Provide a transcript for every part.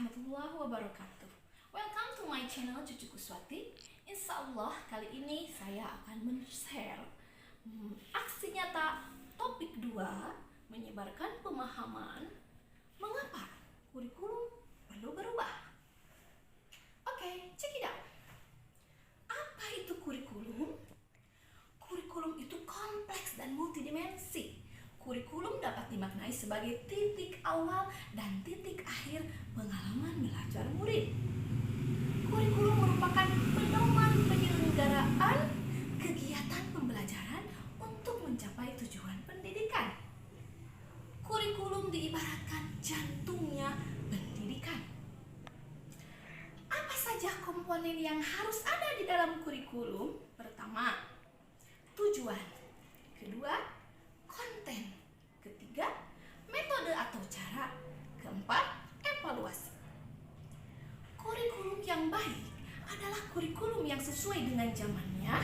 warahmatullahi wabarakatuh. Welcome to my channel Cucu Kuswati. Insya Allah kali ini saya akan men-share aksi nyata topik 2, menyebarkan pemahaman mengapa kurikulum perlu berubah. Oke, check it out. Apa itu kurikulum? Kurikulum itu kompleks dan multidimensi. Kurikulum dapat dimaknai sebagai titik awal dan titik akhir pengalaman belajar murid. Kurikulum merupakan pedoman penyelenggaraan kegiatan pembelajaran untuk mencapai tujuan pendidikan. Kurikulum diibaratkan jantungnya pendidikan. Apa saja komponen yang harus ada di dalam kurikulum? Pertama, tujuan. Kedua, konten. Ketiga, metode atau cara. Keempat, evaluasi. Kurikulum yang baik adalah kurikulum yang sesuai dengan zamannya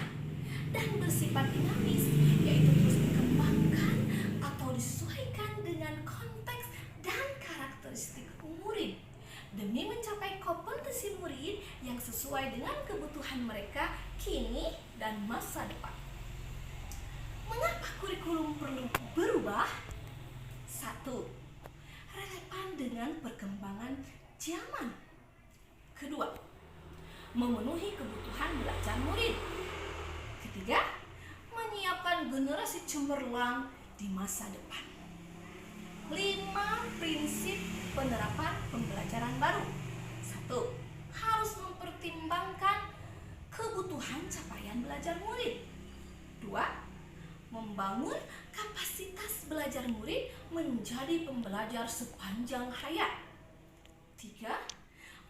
dan bersifat dinamis, yaitu terus dikembangkan atau disesuaikan dengan konteks dan karakteristik murid demi mencapai kompetensi murid yang sesuai dengan kebutuhan mereka kini dan masa depan. Mengapa kurikulum perlu berubah? 1. Relevan dengan perkembangan zaman. Kedua, memenuhi kebutuhan belajar murid. Ketiga, menyiapkan generasi cemerlang di masa depan. 5. Prinsip penerapan pembelajaran baru. 1. Harus mempertimbangkan kebutuhan capaian belajar murid. 2. Membangun kapasitas belajar murid menjadi pembelajar sepanjang hayat. 3.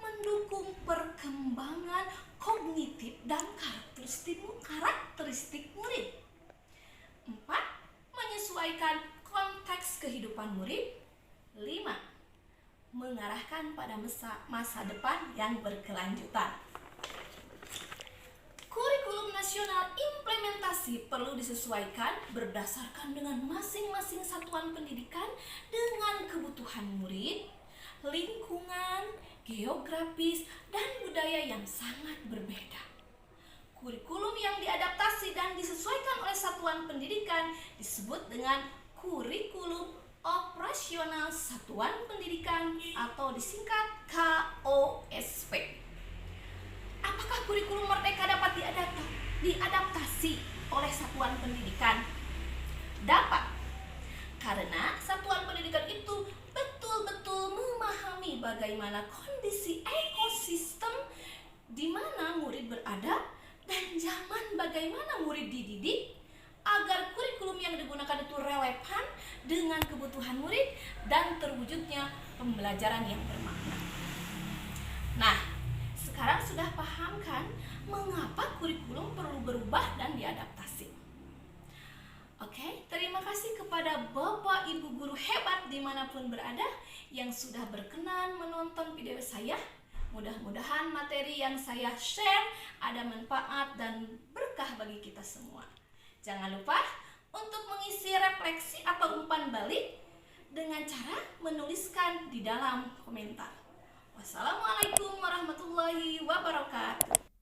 Mendukung perkembangan kognitif dan karakteristik murid. 4. Menyesuaikan konteks kehidupan murid. 5. Mengarahkan pada masa depan yang berkelanjutan. Kurikulum nasional implementasi perlu disesuaikan berdasarkan dengan masing-masing satuan pendidikan dengan kebutuhan murid, lingkungan, geografis, dan budaya yang sangat berbeda. Kurikulum yang diadaptasi dan disesuaikan oleh satuan pendidikan disebut dengan kurikulum operasional satuan pendidikan atau disingkat KOSP. Apakah kurikulum Merdeka dapat diadaptasi oleh satuan pendidikan? Dapat, karena satuan pendidikan itu betul-betul memahami bagaimana kondisi ekosistem di mana murid berada dan zaman bagaimana murid dididik agar kurikulum yang digunakan itu relevan dengan kebutuhan murid dan terwujudnya pembelajaran yang bermakna. Nah, sekarang sudah paham kan mengapa kurikulum perlu berubah dan diadaptasi? Oke, terima kasih kepada Bapak Ibu guru hebat dimanapun berada yang sudah berkenan menonton video saya. Mudah-mudahan materi yang saya share ada manfaat dan berkah bagi kita semua. Jangan lupa untuk mengisi refleksi atau umpan balik dengan cara menuliskan di dalam komentar. Wassalamualaikum warahmatullahi wabarakatuh.